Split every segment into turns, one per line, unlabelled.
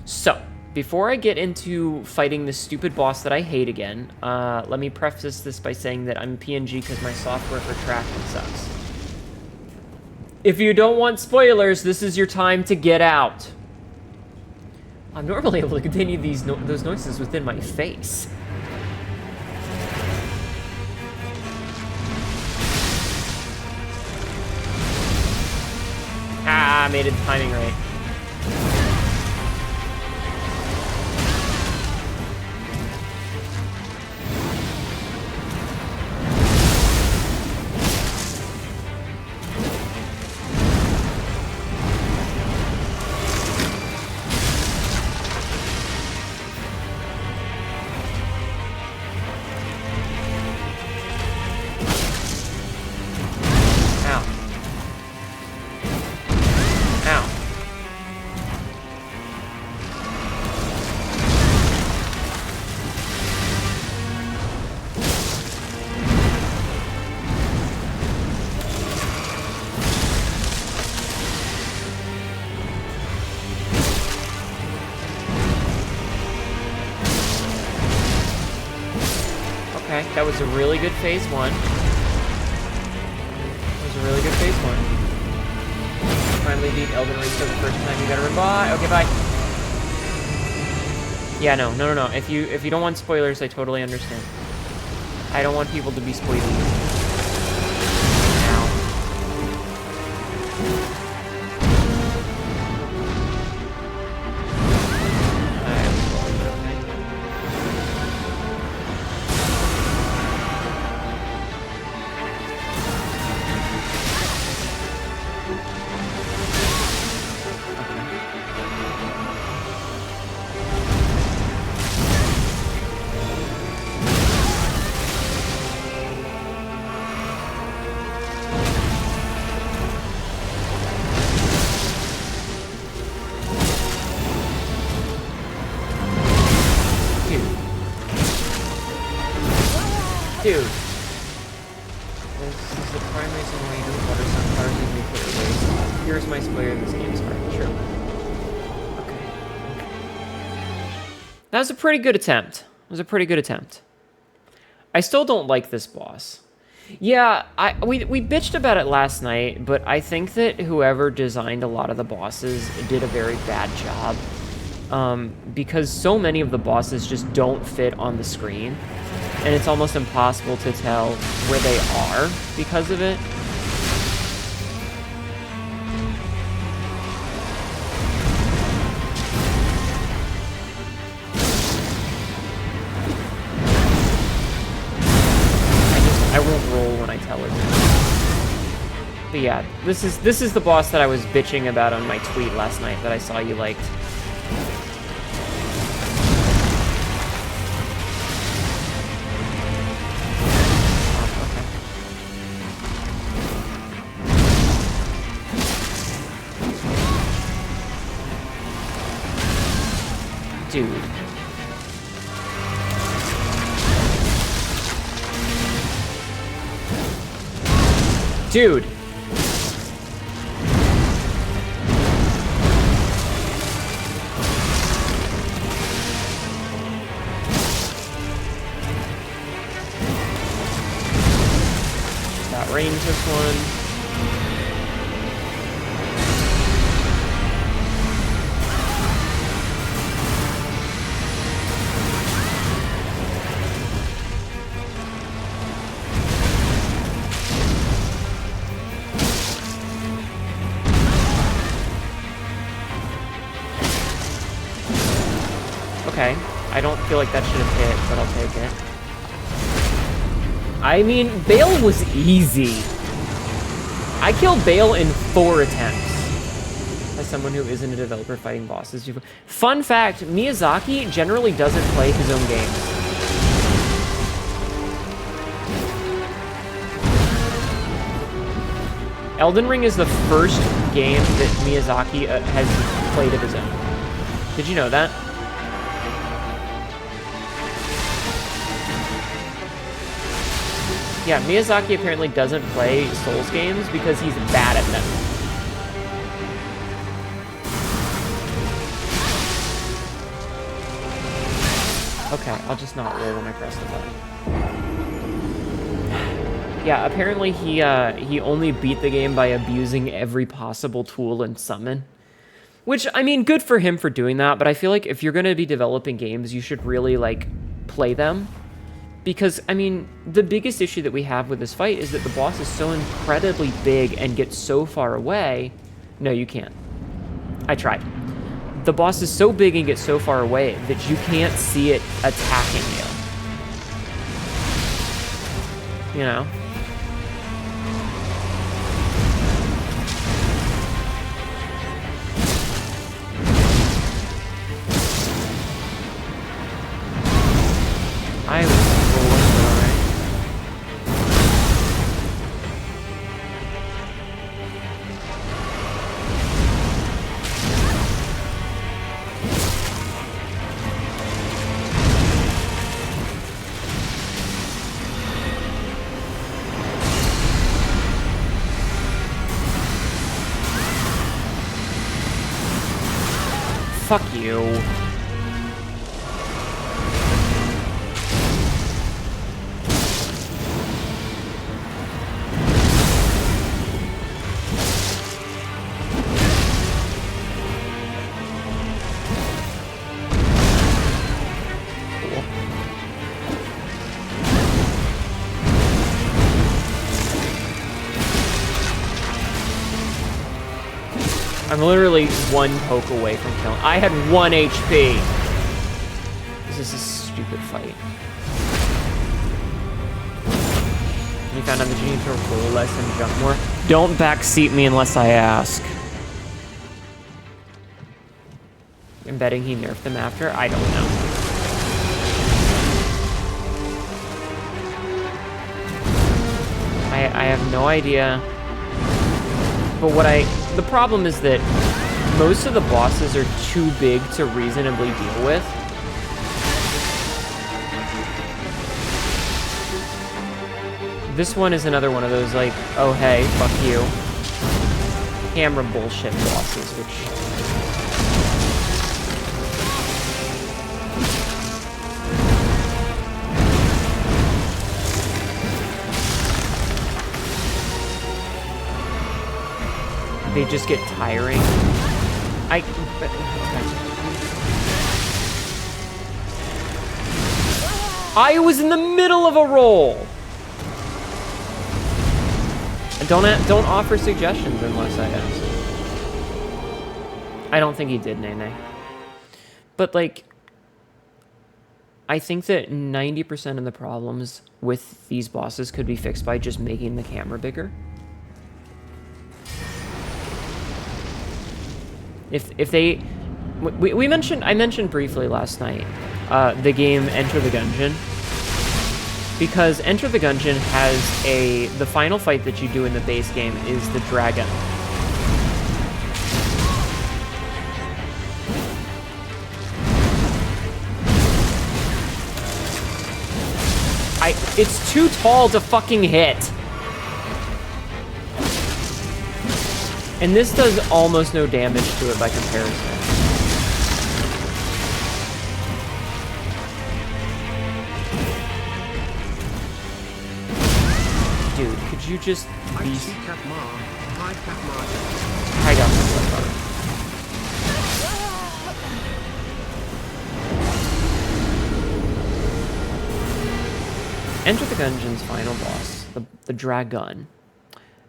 So, before I get into fighting this stupid boss that I hate again, let me preface this by saying that I'm PNG because my software for tracking sucks. If you don't want spoilers, this is your time to get out. I'm normally able to continue those noises within my face. Ah, I made it timing right. That was a really good phase one. That was a really good phase one. Finally beat Elden Ring for the first time. You gotta run by. Okay, bye. Yeah, no. If you don't want spoilers, I totally understand. I don't want people to be spoiling. Dude. This is the prime reason why you don't water sunflowers in nuclear waste. Here's my spoiler, this game's hard. Sure. Okay. That was a pretty good attempt. I still don't like this boss. Yeah, we bitched about it last night, but I think that whoever designed a lot of the bosses did a very bad job. Because so many of the bosses just don't fit on the screen. And it's almost impossible to tell where they are because of it. I won't roll when I tell it. But yeah, this is the boss that I was bitching about on my tweet last night that I saw you liked. Dude. Dude. That rain took one. Okay, I don't feel like that should have hit, but I'll take it. I mean, Bale was easy. I killed Bale in 4 attempts. As someone who isn't a developer fighting bosses. Fun fact, Miyazaki generally doesn't play his own games. Elden Ring is the first game that Miyazaki has played of his own. Did you know that? Yeah, Miyazaki apparently doesn't play Souls games because he's bad at them. Okay, I'll just not roll when I press the button. Yeah, apparently he only beat the game by abusing every possible tool and summon. Which, I mean, good for him for doing that, but I feel like if you're going to be developing games, you should really, like, play them. Because, I mean, the biggest issue that we have with this fight is that the boss is so incredibly big and gets so far away. No, you can't. I tried. The boss is so big and gets so far away that you can't see it attacking you. You know? I was rolling, alright. Fuck you. I'm literally one poke away from killing. I had 1 HP. This is a stupid fight. You found out that you need to roll less and jump more. Don't backseat me unless I ask. I'm betting he nerfed them after. I don't know. I have no idea. But the problem is that most of the bosses are too big to reasonably deal with. This one is another one of those, like, oh hey, fuck you. Camera bullshit bosses, which... they just get tiring. I was in the middle of a roll. Don't offer suggestions unless I ask. I don't think he did, Nene. But like, I think that 90% of the problems with these bosses could be fixed by just making the camera bigger. If they, I mentioned briefly last night, the game Enter the Gungeon, because Enter the Gungeon has the final fight that you do in the base game is the dragon. It's too tall to fucking hit. And this does almost no damage to it by comparison. Dude, could you just be... I got myself up. Enter the Gungeon's final boss, the Dragon,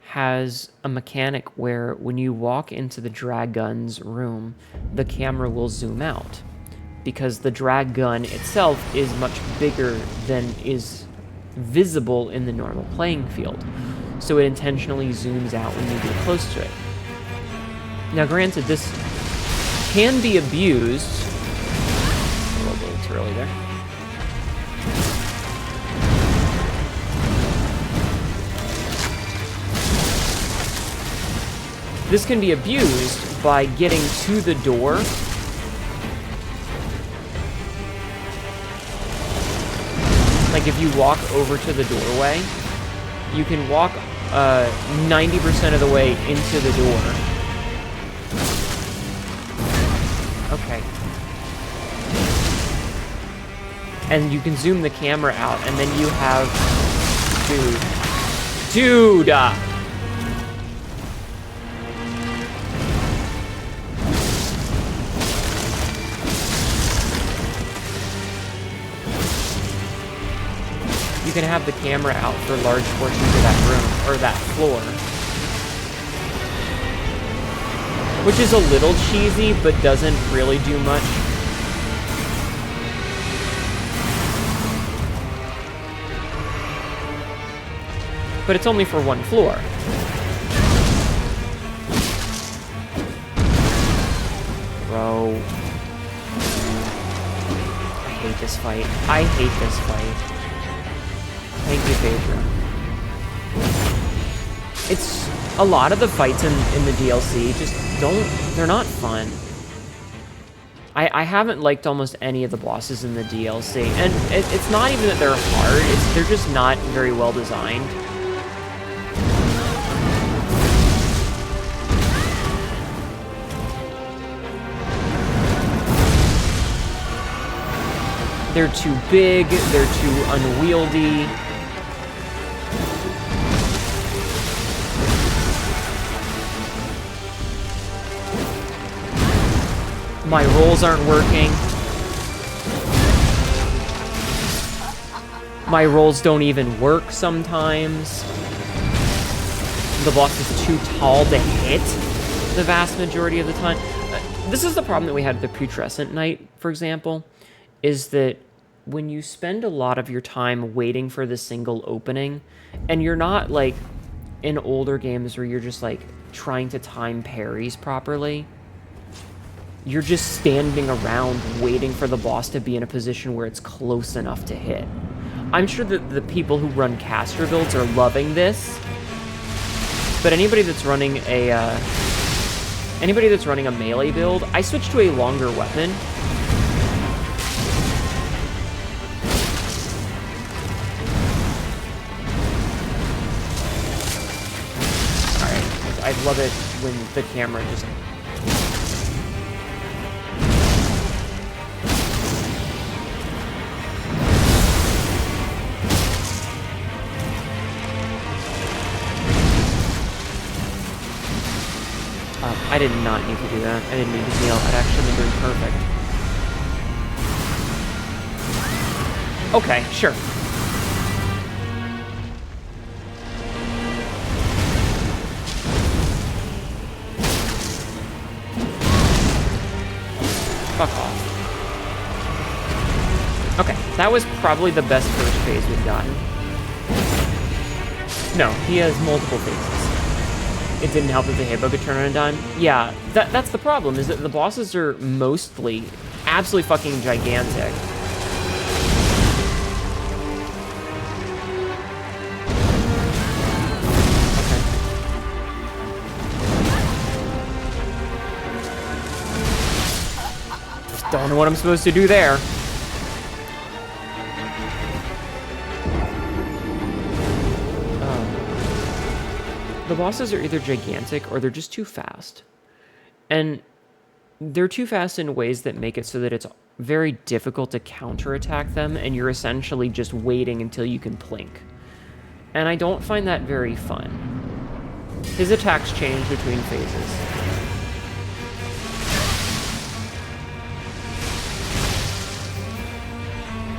has a mechanic where when you walk into the Dragon's room, the camera will zoom out because the Dragon itself is much bigger than is visible in the normal playing field. So it intentionally zooms out when you get close to it. Now granted, this can be abused. A little bit too early there. This can be abused by getting to the door. Like if you walk over to the doorway, you can walk 90% of the way into the door. Okay. and you can zoom the camera out, and then you have, dude, you can have the camera out for large portions of that room, or that floor. Which is a little cheesy, but doesn't really do much. But it's only for one floor. Bro. I hate this fight. I hate this fight. Thank you, Phaedra. It's a lot of the fights in the DLC just they're not fun. I haven't liked almost any of the bosses in the DLC, and it's not even that they're hard, they're just not very well designed. They're too big, they're too unwieldy. My rolls aren't working. My rolls don't even work sometimes. The boss is too tall to hit the vast majority of the time. This is the problem that we had at the Putrescent Knight, for example, is that when you spend a lot of your time waiting for the single opening, and you're not like in older games where you're just like trying to time parries properly, you're just standing around waiting for the boss to be in a position where it's close enough to hit. I'm sure that the people who run caster builds are loving this, but anybody that's running a melee build, I switched to a longer weapon. Alright, I love it when the camera just... I did not need to do that. I didn't need to kneel. I'd actually been doing perfect. Okay, sure. Fuck off. Okay, that was probably the best first phase we've gotten. No, he has multiple phases. It didn't help that the hitbox could turn on a dime. Yeah, that's the problem, is that the bosses are mostly absolutely fucking gigantic. Okay. Just don't know what I'm supposed to do there. The bosses are either gigantic or they're just too fast. And they're too fast in ways that make it so that it's very difficult to counterattack them, and you're essentially just waiting until you can plink. And I don't find that very fun. His attacks change between phases.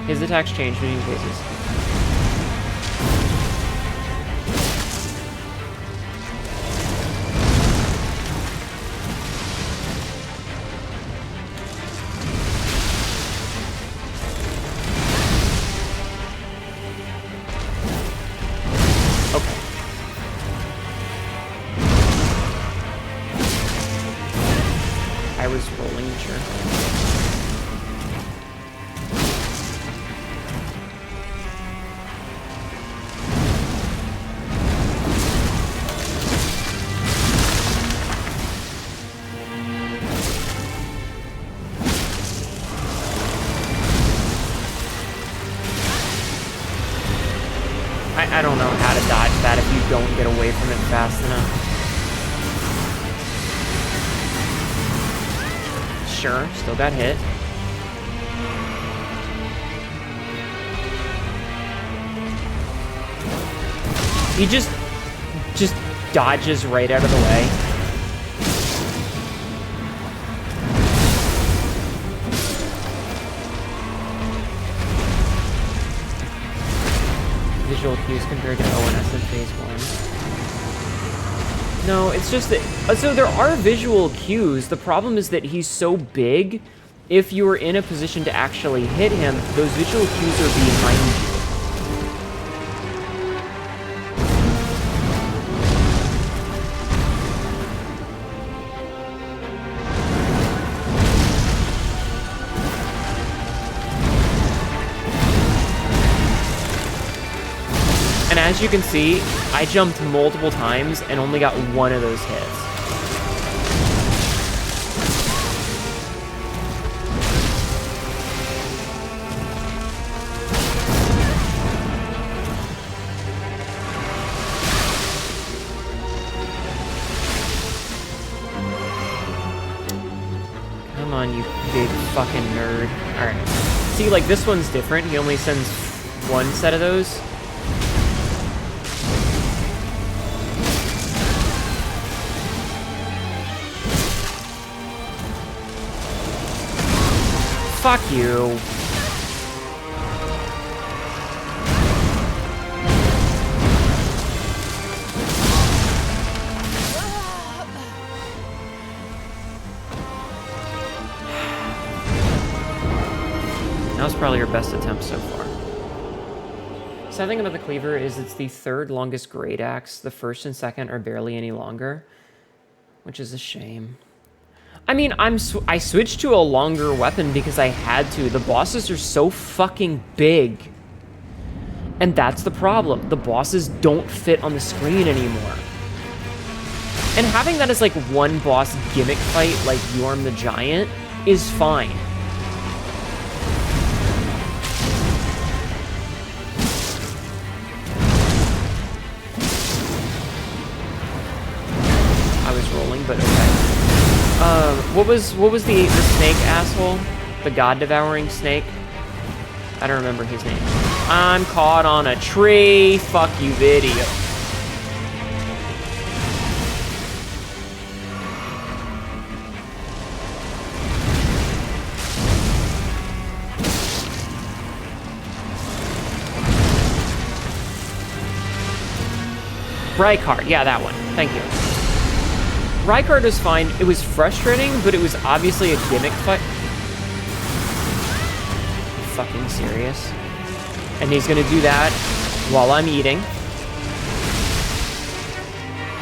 His attacks change between phases. I don't know how to dodge that if you don't get away from it fast enough. Sure, still got hit. He just dodges right out of the way. Visual cues compared to ONS in phase 1. No, it's just that... So there are visual cues. The problem is that he's so big, if you were in a position to actually hit him, those visual cues are behind you. And as you can see, I jumped multiple times and only got one of those hits. Come on, you big fucking nerd. Alright. See, like, this one's different. He only sends one set of those. Fuck you. That was probably your best attempt so far. Sad thing about the cleaver is it's the third longest great axe. The first and second are barely any longer, which is a shame. I mean, I switched to a longer weapon because I had to. The bosses are so fucking big. And that's the problem. The bosses don't fit on the screen anymore. And having that as like one boss gimmick fight like Yorm the Giant is fine. I was rolling, but okay. What was the snake asshole? The god-devouring snake? I don't remember his name. I'm caught on a tree. Fuck you, video. Rykard, yeah, that one. Thank you. Rykard was fine. It was frustrating, but it was obviously a gimmick fight. Fucking serious. And he's gonna do that while I'm eating.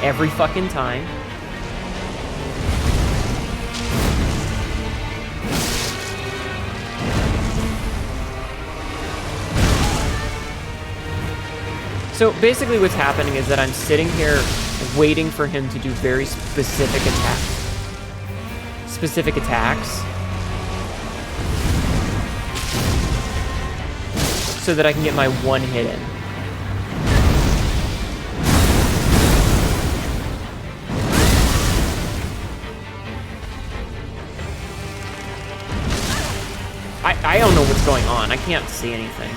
Every fucking time. So basically what's happening is that I'm sitting here waiting for him to do very specific attacks. So that I can get my one hit in. I don't know what's going on. I can't see anything.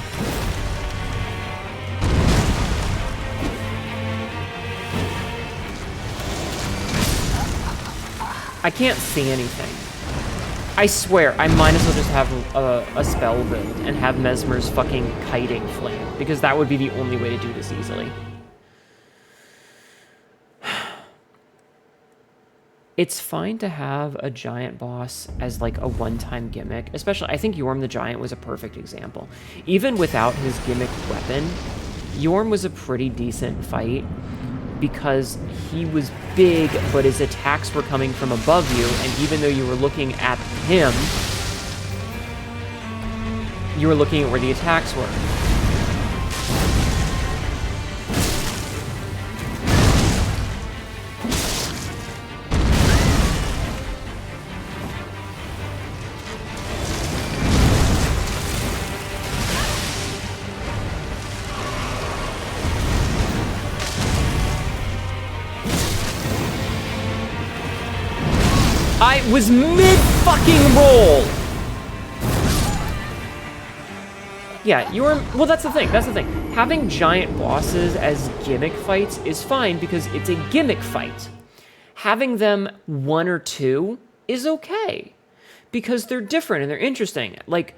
I can't see anything. I swear, I might as well just have a spell build and have Mesmer's fucking kiting flame, because that would be the only way to do this easily. It's fine to have a giant boss as like a one-time gimmick, especially, I think Yorm the Giant was a perfect example. Even without his gimmick weapon, Yorm was a pretty decent fight, because he was big, but his attacks were coming from above you, and even though you were looking at him, you were looking at where the attacks were. I was mid-fucking roll! Yeah, well, that's the thing. That's the thing. Having giant bosses as gimmick fights is fine because it's a gimmick fight. Having them 1 or 2 is okay because they're different and they're interesting. Like,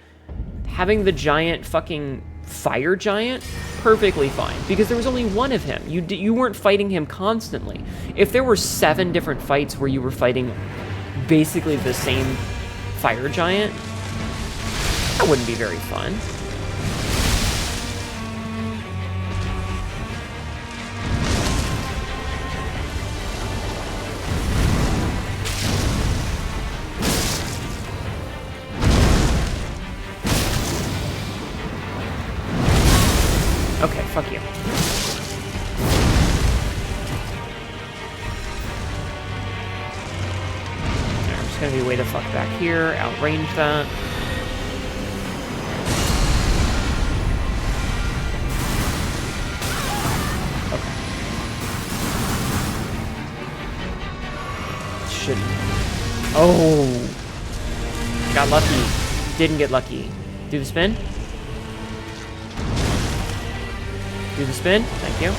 having the giant fucking fire giant, perfectly fine, because there was only 1 of him. You weren't fighting him constantly. If there were 7 different fights where you were fighting basically the same fire giant, that wouldn't be very fun. Okay, fuck you. I'm just gonna be way the fuck back here, outrange that. Okay. Shouldn't. Oh! Got lucky. Didn't get lucky. Do the spin? Do the spin. Thank you.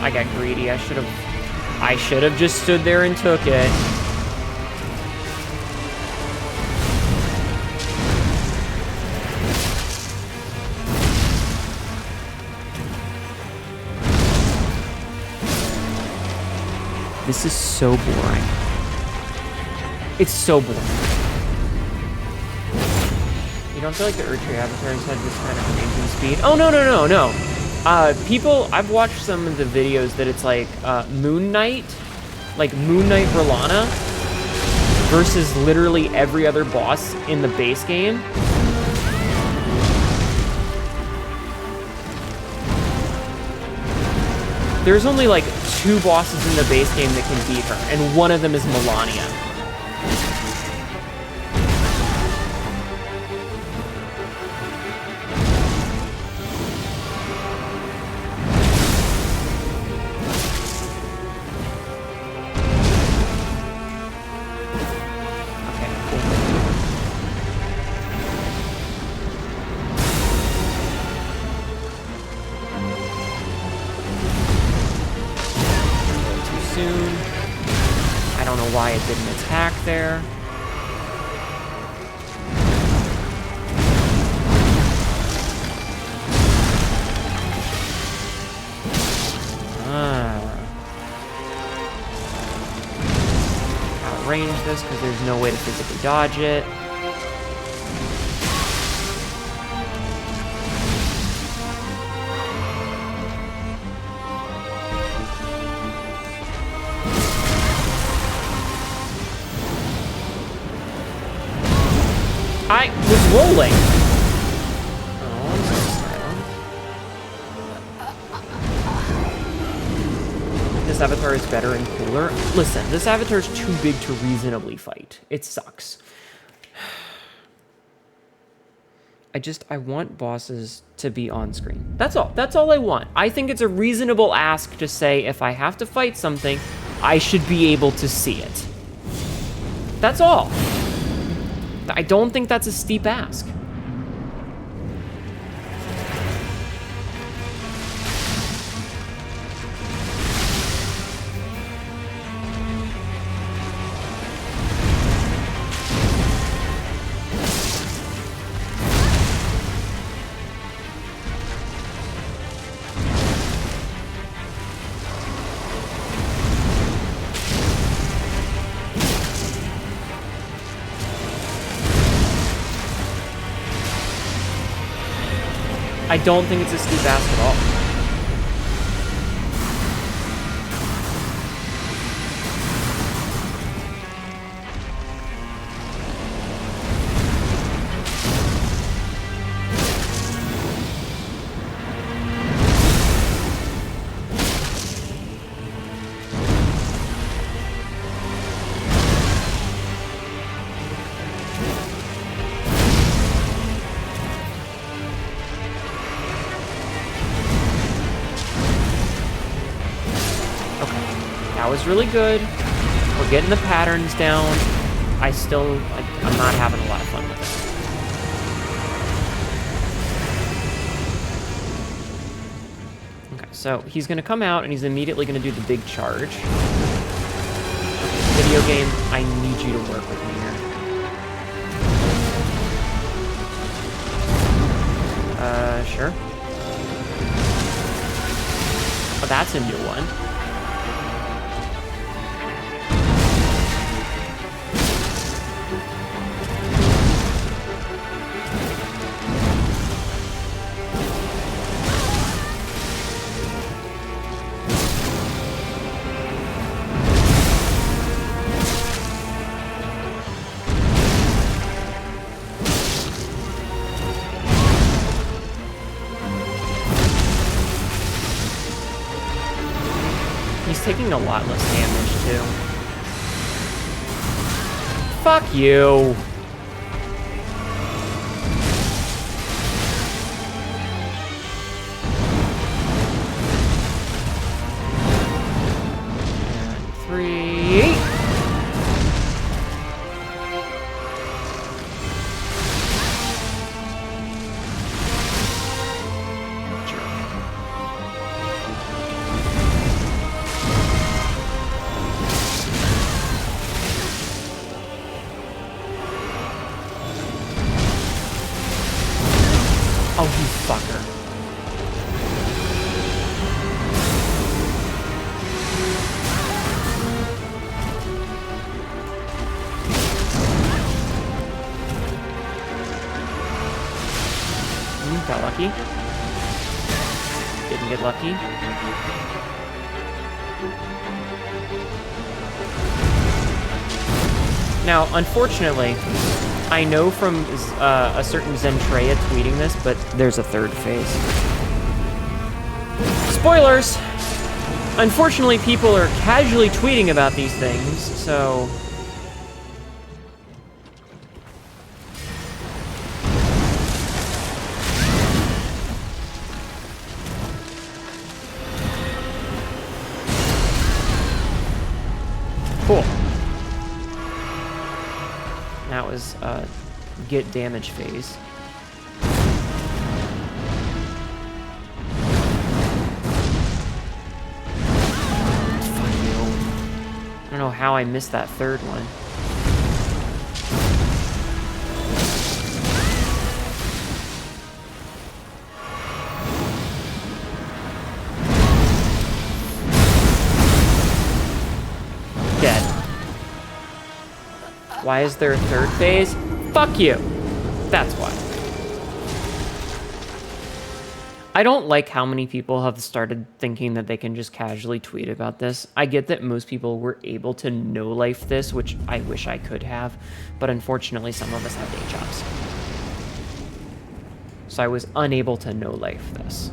I got greedy. I should have just stood there and took it. This is so boring. It's so boring. You don't feel like the Erdtree avatars had this kind of amazing speed? Oh, no, no, no, no. I've watched some of the videos that it's like Moon Knight, like Moon Knight Verlana versus literally every other boss in the base game. There's only like 2 bosses in the base game that can beat her, and one of them is Melania. Why it didn't attack there. Outrange this because there's no way to physically dodge it. I was rolling. Oh, this avatar is better and cooler. Listen, this avatar is too big to reasonably fight. It sucks. I want bosses to be on screen. That's all. That's all I want. I think it's a reasonable ask to say if I have to fight something, I should be able to see it. That's all. I don't think that's a steep ask. I don't think it's a steep ask at all. That was really good. We're getting the patterns down. I'm not having a lot of fun with it. Okay, so he's going to come out and he's immediately going to do the big charge. Video game, I need you to work with me here. Sure. Oh, that's a new one. Taking a lot less damage, too. Fuck you! And 3... Oh, you fucker. Got lucky. Didn't get lucky. Now, unfortunately, I know from a certain Zentreya tweeting this, but there's a third phase. Spoilers! Unfortunately, people are casually tweeting about these things, so... Cool. That was get damage phase. Fuck you. I don't know how I missed that third one. Dead. Why is there a third phase? Fuck you! That's why. I don't like how many people have started thinking that they can just casually tweet about this. I get that most people were able to no-life this, which I wish I could have, but unfortunately some of us have day jobs. So I was unable to no-life this.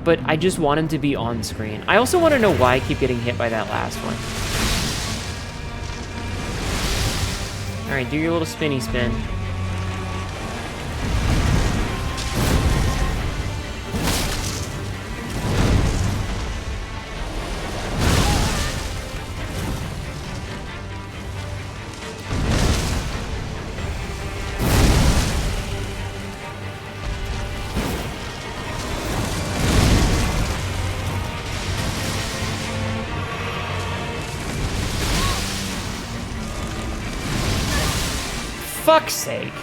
But I just want him to be on screen. I also want to know why I keep getting hit by that last one. Alright, do your little spinny spin. Fuck's sake.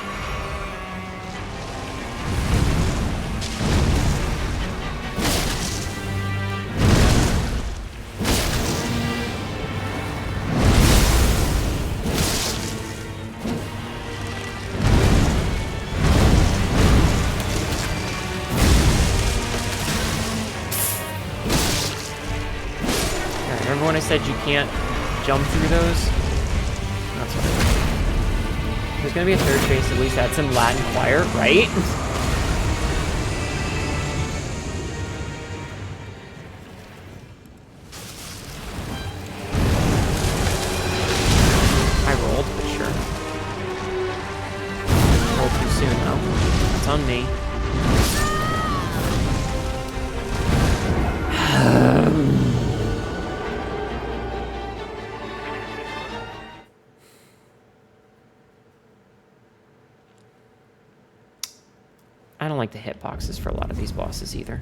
Remember when I said you can't jump through those? That's what it is. There's gonna be a third phase, at least add some Latin choir, right? I rolled, but sure. Rolled too soon, though. That's on me. like the hitboxes for a lot of these bosses either.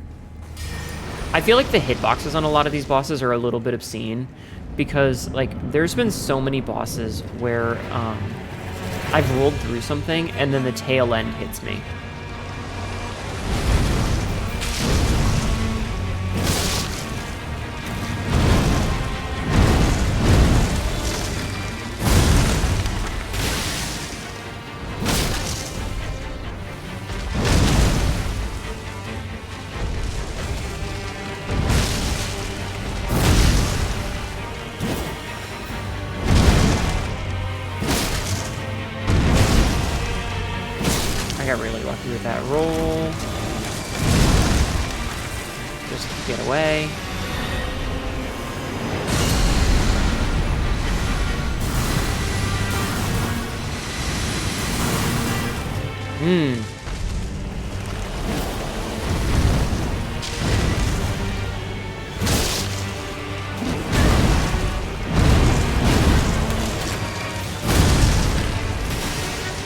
I feel like the hitboxes on a lot of these bosses are a little bit obscene because, like, there's been so many bosses where I've rolled through something and then the tail end hits me. I got really lucky with that roll. Just get away.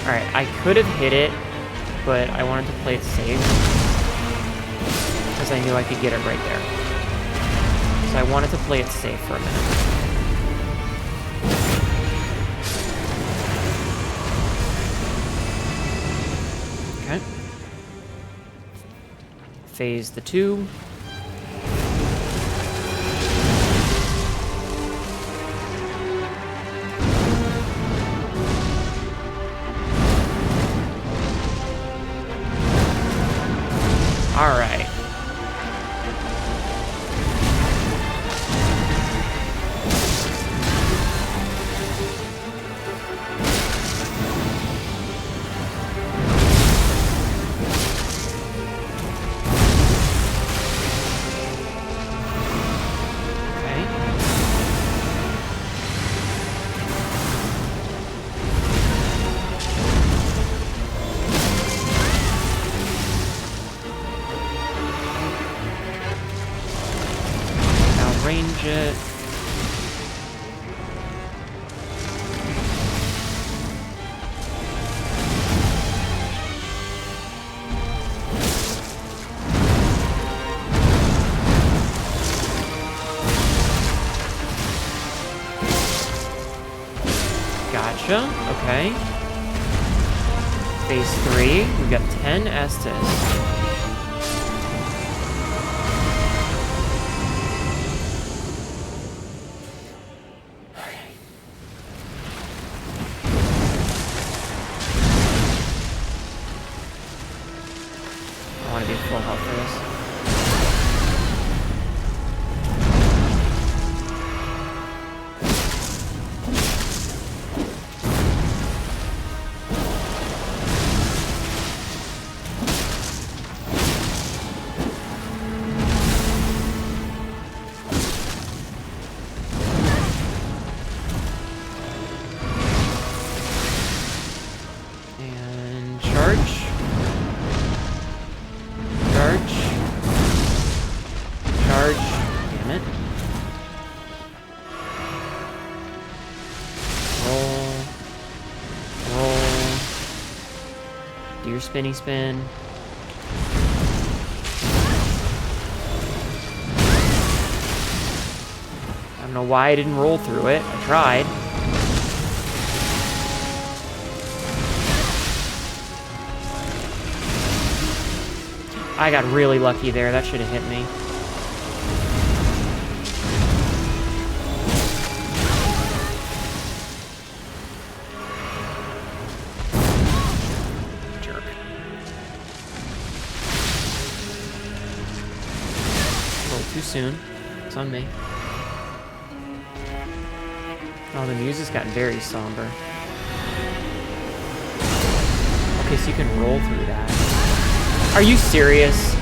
Alright, I could have hit it, but I wanted to play it safe because I knew I could get it right there. So I wanted to play it safe for a minute. Okay. Phase the 2. All right. Range it. Gotcha. Okay. Phase 3. We got 10 Estus. Full health for this. And charge. Charge. Damn it. Roll. Roll. Do your spinny spin. I don't know why I didn't roll through it. I tried. I got really lucky there. That should have hit me. Jerk. A little too soon. It's on me. Oh, the music's gotten very somber. Okay, so you can roll through that. Are you serious?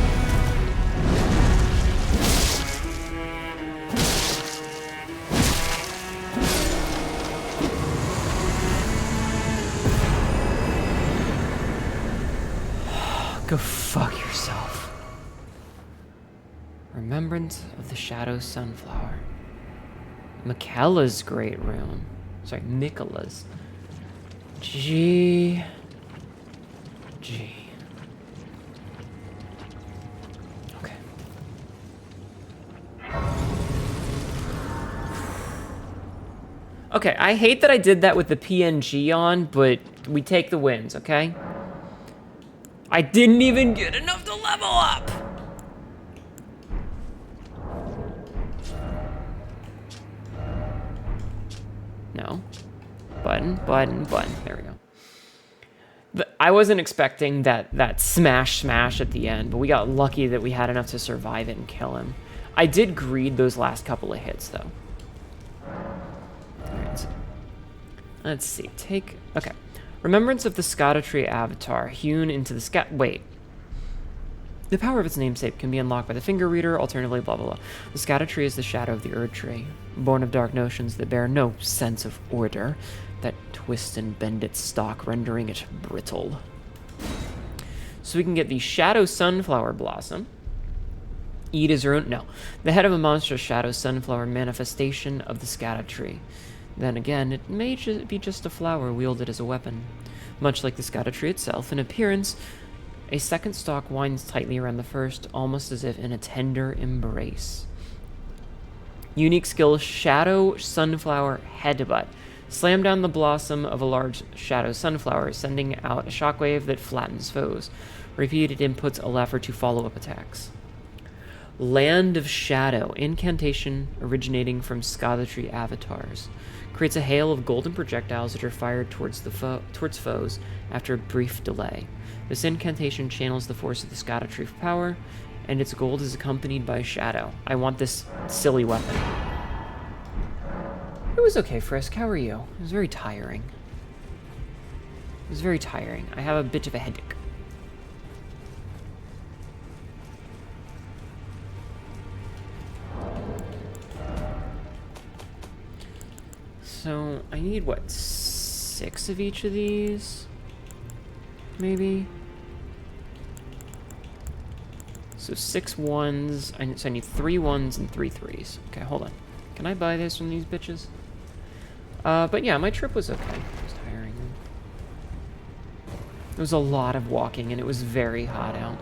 Go fuck yourself. Remembrance of the Shadow Sunflower. Michaela's great rune. Sorry, Michaela's. G. Okay, I hate that I did that with the PNG on, but we take the wins, okay? I didn't even get enough to level up! No. Button, button, button. There we go. I wasn't expecting that smash at the end, but we got lucky that we had enough to survive it and kill him. I did greed those last couple of hits, though. Alright, let's see. Okay. Remembrance of the Erdtree avatar, hewn into the wait. The power of its namesake can be unlocked by the finger reader, alternatively blah blah blah. The Erdtree is the shadow of the Erdtree, born of dark notions that bear no sense of order, that twist and bend its stalk, rendering it brittle. So we can get the Shadow Sunflower Blossom. Eat as your own. No. The head of a monstrous Shadow Sunflower manifestation of the Erdtree. Then again, it may be just a flower wielded as a weapon. Much like the Erdtree itself, in appearance, a second stalk winds tightly around the first, almost as if in a tender embrace. Unique skill, Shadow Sunflower Headbutt. Slam down the blossom of a large shadow sunflower, sending out a shockwave that flattens foes. Repeated inputs allow for to follow-up attacks. Land of Shadow, incantation originating from Erdtree avatars. Creates a hail of golden projectiles that are fired towards foes after a brief delay. This incantation channels the force of the Erdtree power, and its gold is accompanied by shadow. I want this silly weapon. It was okay, Frisk. How are you? It was very tiring. It was very tiring. I have a bit of a headache. So, I need, what, 6 of each of these? Maybe? So 6 ones. So I need 3 ones and 3 threes. Okay, hold on. Can I buy this from these bitches? But yeah, my trip was okay. It was tiring. It was a lot of walking, and it was very hot out.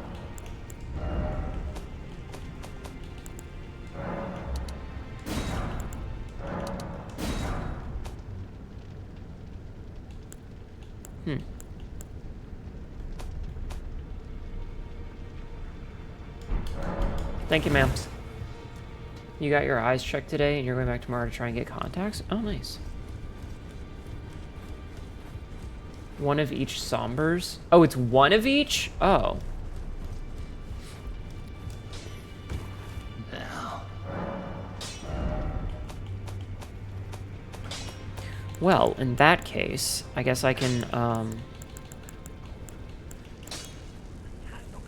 Thank you, ma'ams. You got your eyes checked today, and you're going back tomorrow to try and get contacts? Oh, nice. One of each sombers? Oh, it's one of each? Oh. Well, in that case, I guess I can,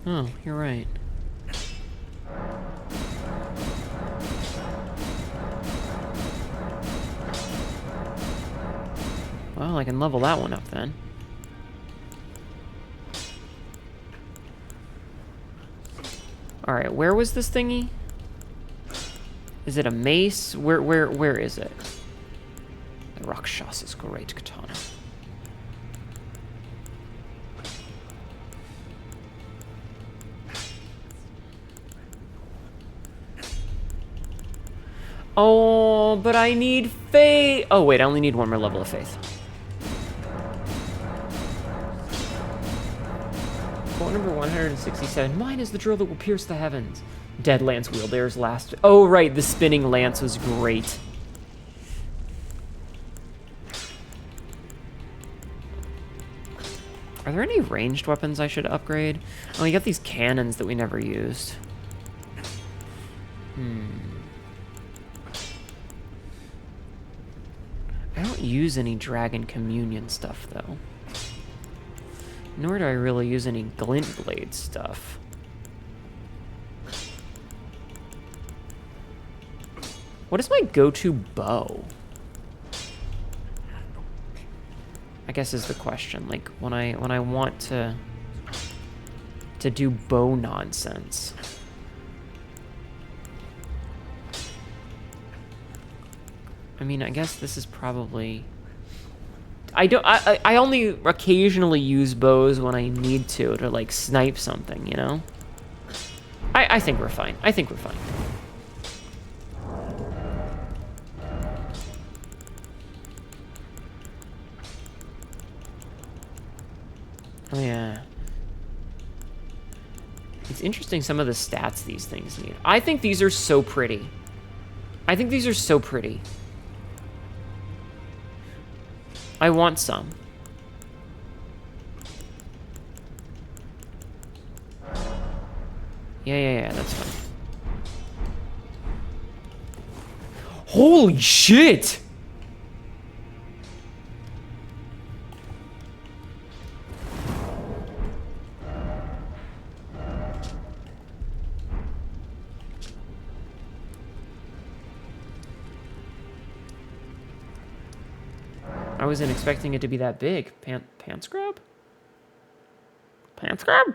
Oh, you're right. Well, I can level that one up then. Alright, where was this thingy? Is it a mace? Where is it? The Rakshasa's great katana. Oh, but I need faith. Oh, wait, I only need one more level of faith. Quote number 167. Mine is the drill that will pierce the heavens. Dead lance wielder's last. Oh, right, the spinning lance was great. Are there any ranged weapons I should upgrade? Oh, we got these cannons that we never used. I don't use any Dragon Communion stuff, though. Nor do I really use any Glint Blade stuff. What is my go-to bow? I guess is the question. Like, when I want to do bow nonsense. I mean, I guess this is probably... I only occasionally use bows when I need to like, snipe something, you know? I think we're fine. I think we're fine. Oh, yeah. It's interesting some of the stats these things need. I think these are so pretty. I think these are so pretty. I want some. Yeah, that's fine. Holy shit! I wasn't expecting it to be that big. Pants grab? Pants grab?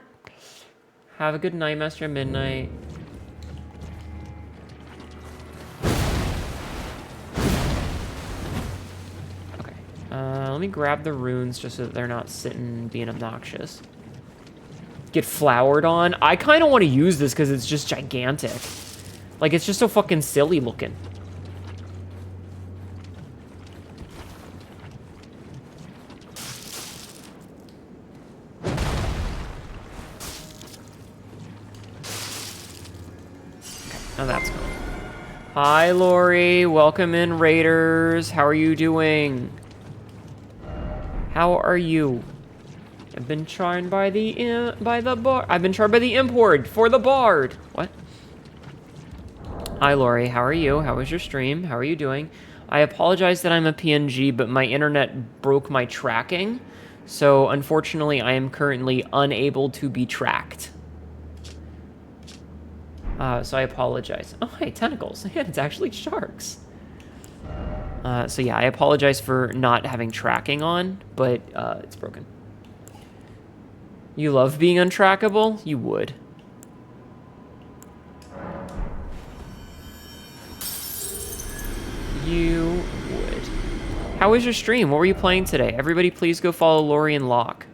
Have a good night, Master Midnight. Okay. Let me grab the runes just so that they're not sitting being obnoxious. Get flowered on. I kind of want to use this because it's just gigantic. Like, it's just so fucking silly looking. Oh, that's gone. Hi, Lori. Welcome in, Raiders. How are you doing? How are you? I've been charmed by the bard. I've been charmed by the import for the bard. What? Hi, Lori. How are you? How was your stream? How are you doing? I apologize that I'm a PNG, but my internet broke my tracking. So, unfortunately, I am currently unable to be tracked. So I apologize. Oh, hey, tentacles. Yeah, it's actually sharks. So yeah, I apologize for not having tracking on, but it's broken. You love being untrackable? You would. You would. How was your stream? What were you playing today? Everybody please go follow Lori and Locke.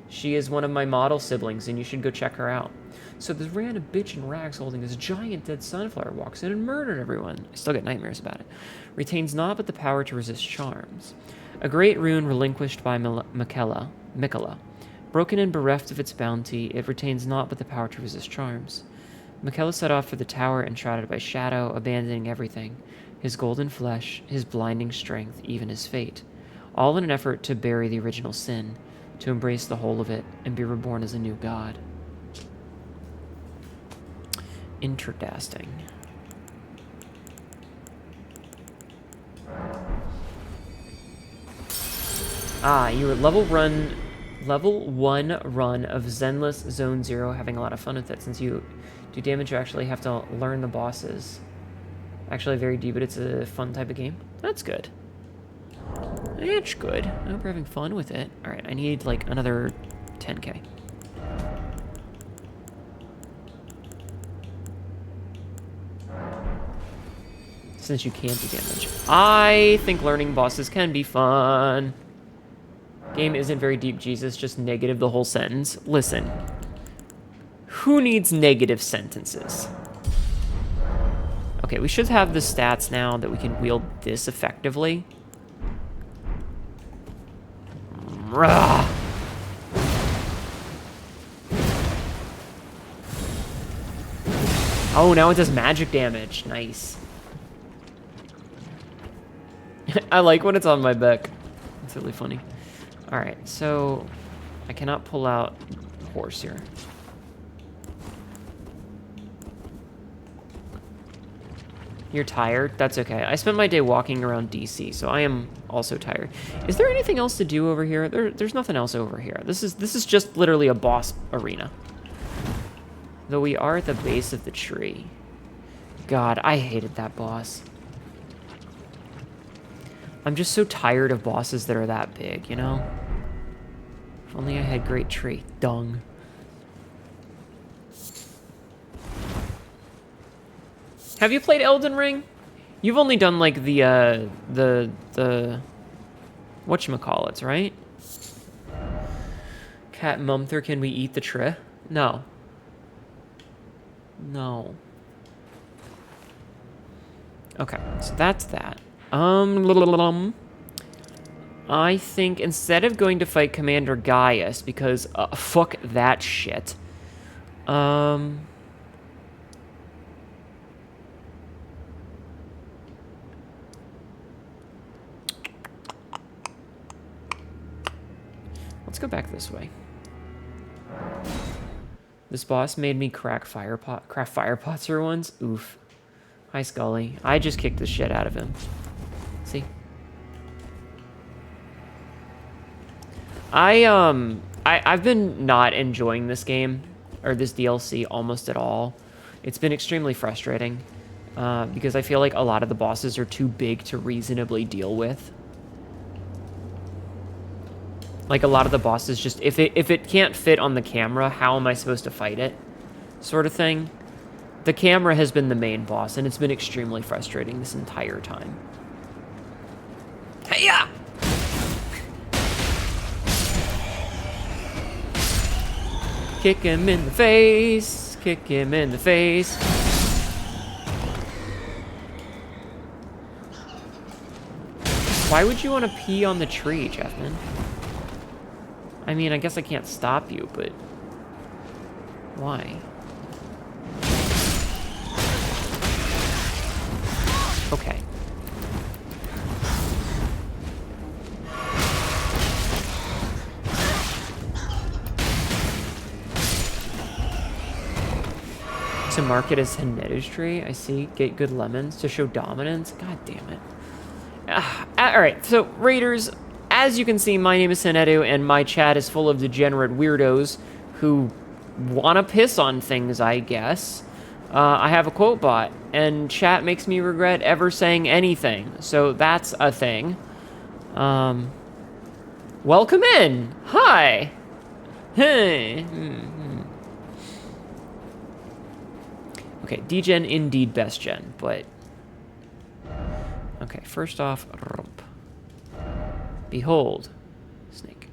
She is one of my model siblings, and you should go check her out. So this random bitch in rags holding this giant dead sunflower walks in and murdered everyone. I still get nightmares about it. Retains naught but the power to resist charms. A great rune relinquished by Miquella. Broken and bereft of its bounty, it retains naught but the power to resist charms. Miquella set off for the tower enshrouded by shadow, abandoning everything. His golden flesh, his blinding strength, even his fate. All in an effort to bury the original sin, to embrace the whole of it, and be reborn as a new god. Interesting. You were level 1 run of Zenless Zone 0, having a lot of fun with it. Since you do damage, you actually have to learn the bosses. Actually very deep, but it's a fun type of game. That's good. That's good. I hope you're having fun with it. Alright, I need like another 10k. Since you can't do damage. I think learning bosses can be fun. Game isn't very deep, Jesus. Just negative the whole sentence. Listen. Who needs negative sentences? Okay, we should have the stats now that we can wield this effectively. Rah! Oh, now it does magic damage. Nice. I like when it's on my back. It's really funny. Alright, so I cannot pull out horse here. You're tired? That's okay. I spent my day walking around DC, so I am also tired. Is there anything else to do over here? There's nothing else over here. This is just literally a boss arena. Though we are at the base of the tree. God, I hated that boss. I'm just so tired of bosses that are that big, you know? If only I had great tree. Dung. Have you played Elden Ring? You've only done like the whatchamacallits, right? Cat Mumther, can we eat the tree? No. No. Okay, so that's that. I think instead of going to fight Commander Gaius, because fuck that shit. Let's go back this way. This boss made me craft fire pots for once. Oof. Hi, Scully. I just kicked the shit out of him. See? I've been not enjoying this game, or this DLC, almost at all. It's been extremely frustrating, because I feel like a lot of the bosses are too big to reasonably deal with. Like, a lot of the bosses just, if it can't fit on the camera, how am I supposed to fight it? Sort of thing. The camera has been the main boss, and it's been extremely frustrating this entire time. Hey-ya! Kick him in the face. Kick him in the face. Why would you want to pee on the tree, Jeffman? I mean, I guess I can't stop you, but why? Okay. To market as Hnetu's tree, I see. Get good lemons to show dominance. God damn it. Alright, so Raiders, as you can see, my name is Hnetu, and my chat is full of degenerate weirdos who want to piss on things, I guess. I have a quote bot, and chat makes me regret ever saying anything, so that's a thing. Welcome in! Hi! Hey! Okay, D-Gen indeed best gen, but... Okay, first off, rump. Behold. Snake.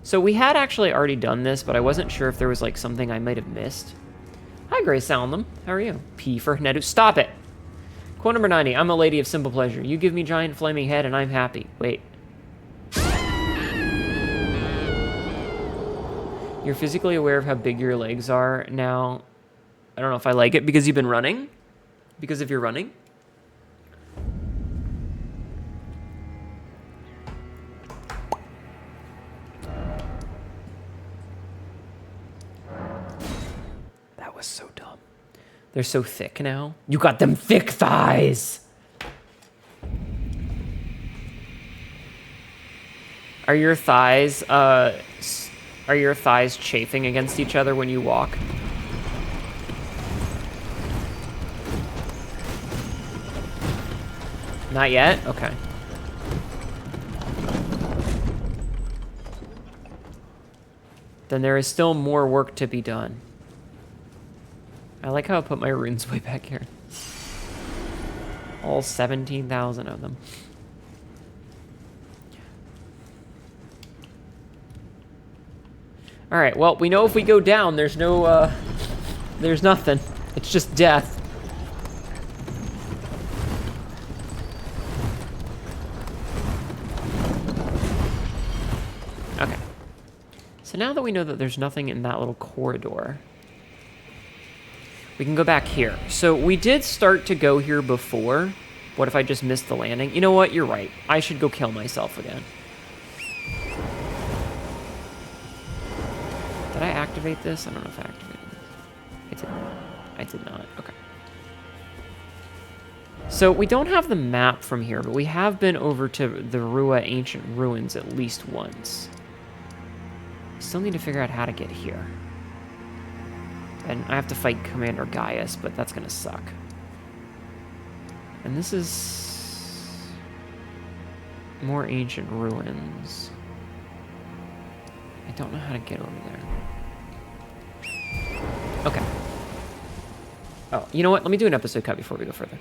So we had actually already done this, but I wasn't sure if there was like something I might have missed. Hi, Grace Soundlam. How are you? P for Hnetu. Stop it! Quote number 90. I'm a lady of simple pleasure. You give me giant flaming head and I'm happy. Wait. You're physically aware of how big your legs are now. I don't know if I like it because you've been running. Because if you're running. That was so dumb. They're so thick now. You got them thick thighs. Are your thighs chafing against each other when you walk? Not yet? Okay. Then there is still more work to be done. I like how I put my runes way back here. All 17,000 of them. Alright, well, we know if we go down, there's no, there's nothing. It's just death. Okay. So now that we know that there's nothing in that little corridor, we can go back here. So we did start to go here before. What if I just missed the landing? You know what? You're right. I should go kill myself again. Did I activate this? I don't know if I activated this. I did not. Okay. So we don't have the map from here, but we have been over to the Rua Ancient Ruins at least once. Still need to figure out how to get here. And I have to fight Commander Gaius, but that's gonna suck. And this is... more ancient ruins. I don't know how to get over there. Okay. Oh, you know what? Let me do an episode cut before we go further.